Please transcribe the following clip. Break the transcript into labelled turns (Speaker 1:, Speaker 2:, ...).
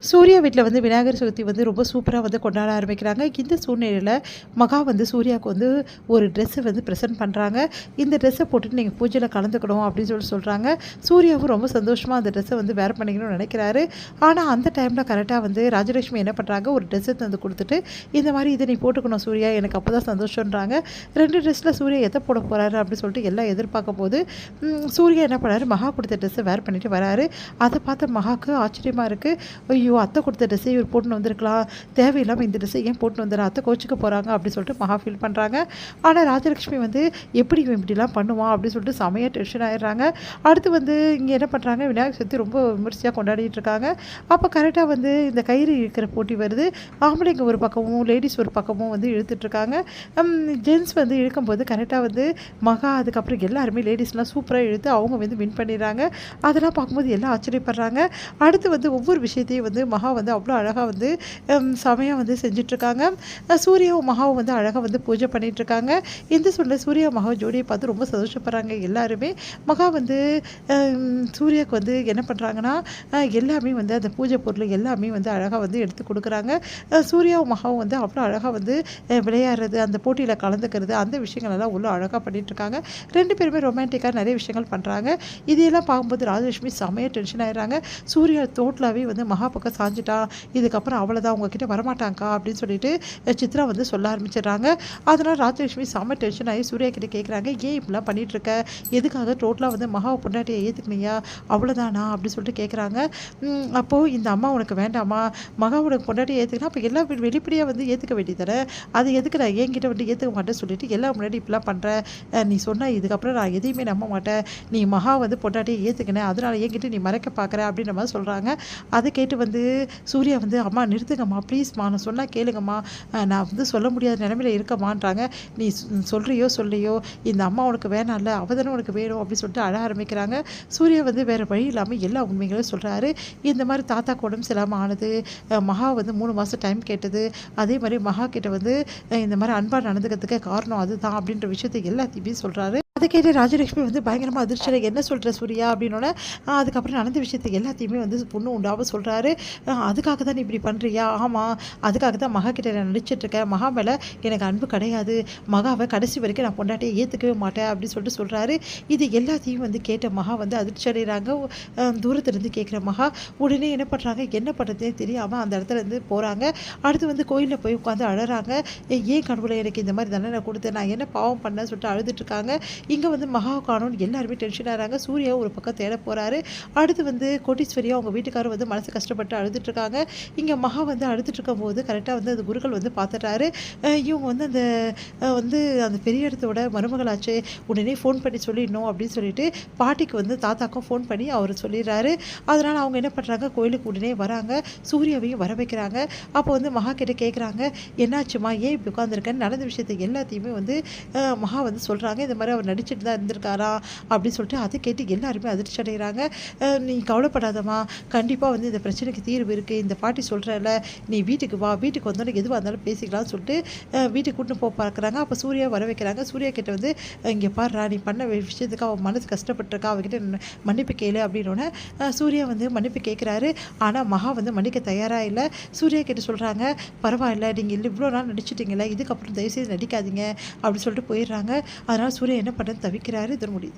Speaker 1: சூர்யா வீட்ல வந்து விநாயகர் சதுர்த்தி வந்து ரொம்ப சூப்பரா வந்து கொண்டாட ஆரம்பிக்கிறாங்க. இந்த சூழ்நிலையில மகா வந்து சூர்யாவுக்கு வந்து ஒரு ட்ரெஸ்ஸ வந்து பிரசன்ட் பண்றாங்க. இந்த ட்ரெஸ்ஸ போட்டுட்டு நீங்க பூஜையில கலந்துக்கணும் அப்படின்னு சொல்றாங்க. சூர்யாவும் ரொம்ப சந்தோஷமா அந்த ட்ரெஸ்ஸ வந்து வேர் பண்ணிக்கணும்னு நினைக்கிறாரு. ஆனா அந்த டைம்ல கரெக்ட்டா வந்து ராஜலட்சுமி என்ன பண்றாங்க, ஒரு ட்ரெஸ்ஸ தந்து குடுத்துட்டு, இந்த மாரி இத நீ போட்டுக்கணும் சூர்யா, எனக்கு அப்பதான் சந்தோஷம்ன்றாங்க. 2 ட்ரெஸ்ல சூர்யா எத போட போறாரு அப்படின்னு சொல்லிட்டு எல்லாம் எதிர்பார்க்கும்போது, சூர்யா என்ன பண்ணாரு, மகா குடுத்த ட்ரெஸ்ஸ வேர் பண்ணிட்டு வராரு. அத பார்த்த மகாக்கு ஆச்சரியமா இருக்கு. ஐயோ! அத்தை கொடுத்த ட்ரெஸ்ஸே இவர் போட்டுன்னு வந்திருக்கலாம். தேவையில்லாமல் இந்த ட்ரெஸ்ஸை ஏன் போட்டுன்னு வந்தார், அத்தை கோச்சிக்க போகிறாங்க அப்படின்னு சொல்லிட்டு மகா ஃபீல் பண்ணுறாங்க. ஆனால் ராஜலட்சுமி வந்து எப்படி இவன் இப்படிலாம் பண்ணுவான் அப்படின்னு சொல்லிட்டு செமையாக டென்ஷன் ஆயிடுறாங்க. அடுத்து வந்து இங்கே என்ன பண்ணுறாங்க, விநாயகர் சதுர்த்தி ரொம்ப விமர்சையாக கொண்டாடிட்டு இருக்காங்க. அப்போ கரெக்டாக வந்து இந்த கயிறு இழுக்கிற போட்டி வருது. ஆம்பளைங்க ஒரு பக்கமும் லேடிஸ் ஒரு பக்கமும் வந்து இழுத்துட்ருக்காங்க. ஜென்ஸ் வந்து இழுக்கும்போது கரெக்டாக வந்து மகா அதுக்கப்புறம் எல்லாருமே லேடிஸ்லாம் சூப்பராக இழுத்து அவங்க வந்து வின் பண்ணிடுறாங்க. அதெல்லாம் பார்க்கும்போது எல்லாம் ஆச்சரியப்படுறாங்க. அடுத்து வந்து ஒவ்வொரு விஷயத்தையும் வந்து மகா வந்து அவ்வளோ அழகாக வந்து செமையாக வந்து செஞ்சிட்ருக்காங்க. சூர்யாவும் மகாவும் வந்து அழகாக வந்து பூஜை பண்ணிகிட்ருக்காங்க. இந்த சொல்ல சூர்யா மகா ஜோடியை பார்த்து ரொம்ப சந்தோஷப்படுறாங்க எல்லாருமே. மகா வந்து சூர்யாவுக்கு வந்து என்ன பண்ணுறாங்கன்னா, எல்லாமே வந்து அந்த பூஜை பொருள் எல்லாமே வந்து அழகாக வந்து எடுத்து கொடுக்குறாங்க. சூர்யாவும் மகாவும் வந்து அவ்வளோ அழகாக வந்து விளையாடுறது, அந்த போட்டியில் கலந்துக்கிறது, அந்த விஷயங்களெல்லாம் அவ்வளோ அழகாக பண்ணிகிட்ருக்காங்க. 2 பேருமே ரொமான்டிக்காக நிறைய விஷயங்கள் பண்ணுறாங்க. இதையெல்லாம் பார்க்கும்போது ராஜலட்சுமி செமையாக டென்ஷன் ஆயிடுறாங்க. சூர்யா டோட்டலாகவே வந்து மகா பக்கம் சாஞ்சிட்டான், இதுக்கப்புறம் அவ்வளோதான் உங்ககிட்ட வரமாட்டாங்க்கா அப்படின்னு சொல்லிட்டு சித்ரா வந்து சொல்ல ஆரம்பிச்சிடுறாங்க. அதனால் ராஜலட்சுமி செம்ம டென்ஷன் ஆகி சூர்யா கிட்டே கேட்குறாங்க, ஏன் இப்படிலாம் பண்ணிகிட்ருக்க, எதுக்காக டோட்டலாக வந்து மகாவை பொண்டாட்டியை ஏற்றுக்கணியா, அவ்வளோதானா அப்படின்னு சொல்லிட்டு கேட்குறாங்க. அப்போது இந்த அம்மா உனக்கு வேண்டாமா, மகா உனக்கு பொண்டாட்டியை ஏற்றுக்கணும், அப்போ எல்லாம் வெளிப்படையாக வந்து ஏற்றுக்க வேண்டியதானே, அது எதுக்கு நான் என்கிட்ட வந்து ஏற்றுக்க மாட்டேன்னு சொல்லிட்டு எல்லாம் முன்னாடி இப்படிலாம் பண்ணுற, நீ சொன்னால் இதுக்கப்புறம் நான் எதையுமே நம்ப மாட்டேன், நீ மகா வந்து பொண்டாட்டியை ஏற்றுக்கினேன், அதனால் என்கிட்ட நீ மறைக்க பார்க்குற அப்படின்ற மாதிரி சொல்கிறாங்க. அதை கேட்டு வந்து சூர்யா வந்து அம்மா நிறுத்துங்கம்மா ப்ளீஸ்மா, நான் சொன்னால் கேளுங்கம்மா, நான் வந்து சொல்ல முடியாத நிலமையில இருக்கமான்றாங்க, நீ சொல்கிறியோ சொல்லையோ இந்த அம்மா உனக்கு வேணாம்ல, அவ தானே உனக்கு வேணும் அப்படின்னு சொல்லிட்டு அழ ஆரம்பிக்கிறாங்க. சூர்யா வந்து வேறு வழி இல்லாமல் எல்லா உண்மைகளையும் சொல்கிறாரு. இந்த மாதிரி தாத்தாக்கு உடம்பு சரியில்லாமல் ஆனது, மகா வந்து 3 மாதம் டைம் கேட்டது, அதே மாதிரி மகா கிட்ட வந்து இந்த மாதிரி அன்பாக நடந்துக்கிறதுக்கு காரணம் அதுதான் அப்படின்ற விஷயத்தை எல்லாத்தையுமே சொல்கிறாரு. அதை கேட்டு ராஜலட்சுமி வந்து பயங்கரமாக அதிர்ச்சியில் என்ன சொல்கிற சூர்யா அப்படின்னோடனே, அதுக்கப்புறம் நடந்த விஷயத்தை எல்லாத்தையுமே வந்து பொண்ணு உண்டாக சொல்கிறாரு. அதுக்காக தான் நீ இப்படி பண்ணுறியா, ஆமாம் அதுக்காக தான் மகா கிட்ட நான் நடிச்சிட்ருக்கேன், மகா மேலே எனக்கு அன்பு கிடையாது, மகாவை கடைசி வரைக்கும் நான் பொண்டாட்டியை ஏற்றுக்கவே மாட்டேன் அப்படின்னு சொல்லிட்டு சொல்கிறாரு. இது எல்லாத்தையும் வந்து கேட்ட மகா வந்து அதிர்ச்சி அடைகிறாங்க. தூரத்துலேருந்து கேட்குற மகா உடனே என்ன பண்ணுறாங்க, என்ன பண்ணுறதே தெரியாமல் அந்த இடத்துல இருந்து போகிறாங்க. அடுத்து வந்து கோயிலில் போய் உட்காந்து அழறாங்க. ஏன் கடவுளை எனக்கு இந்த மாதிரி தண்டனை கொடுத்து நான் என்ன பாவம் பண்ணேன்னு சொல்லிட்டு அழுதுட்ருக்காங்க. இங்கே வந்து மகா காணோன்னு எல்லாருமே டென்ஷன் ஆகிறாங்க. சூர்யா ஒரு பக்கம் தேட போகிறாரு. அடுத்து வந்து கோட்டீஸ்வரியா அவங்க வீட்டுக்காரர் வந்து மனசு கஷ்டப்பட்டு அழுதுட்ருக்காங்க. இங்கே மகா வந்து அழுதுட்ருக்கும் போது கரெக்டாக வந்து அந்த குருக்கள் வந்து பார்த்துட்டாரு. இவங்க வந்து அந்த வந்து அந்த பெரிய இடத்தோட மருமகளாச்சே, உடனே ஃபோன் பண்ணி சொல்லிடணும் அப்படின்னு சொல்லிட்டு பாட்டிக்கு வந்து தாத்தாக்கும் ஃபோன் பண்ணி அவர் சொல்லிடுறாரு. அதனால் அவங்க என்ன பண்ணுறாங்க, கோயிலுக்கு உடனே வராங்க. சூர்யாவையும் வர வைக்கிறாங்க. அப்போ வந்து மகா கிட்ட கேட்குறாங்க, என்னாச்சுமா, ஏன் இப்படி உட்காந்துருக்கேன்னு நடந்த விஷயத்தை எல்லாத்தையுமே வந்து மகா வந்து சொல்கிறாங்க. இந்த மாதிரி அவர் நடிச்சுட்டு தான் இருந்திருக்காரா அப்படின்னு சொல்லிட்டு அதை கேட்டு எல்லாருமே அதிர்ச்சி அடைகிறாங்க. நீ கவலைப்படாதம்மா, கண்டிப்பாக வந்து இந்த பிரச்சனைக்கு தீர்வு இருக்குது, இந்த பாட்டி சொல்கிறல, நீ வீட்டுக்கு வா, வீட்டுக்கு வந்தாலும் எதுவாக இருந்தாலும் பேசிக்கலாம்னு சொல்லிட்டு வீட்டுக்கு கூட்டின்னு போக பார்க்குறாங்க. அப்போ சூர்யா வர வைக்கிறாங்க. சூர்யா கிட்ட வந்து இங்கே பாடுறா, நீ பண்ண விஷயத்துக்கு அவன் மனசு கஷ்டப்பட்டுருக்கா, அவகிட்ட மன்னிப்பு கேளு அப்படின்னோடனே சூர்யா வந்து மன்னிப்பு கேட்குறாரு. ஆனால் மகா வந்து மன்னிக்க தயாராக இல்லை. சூர்யா கிட்ட சொல்கிறாங்க, பரவாயில்ல, நீங்கள் இவ்வளோ நாள் நடிச்சிட்டிங்களே, இதுக்கப்புறம் தயவுசெய்து நடிக்காதீங்க அப்படின்னு சொல்லிட்டு போயிடுறாங்க. அதனால் சூர்யா என்ன பண்ணுறது தவிக்கிறாரு. இதோட முடியுது.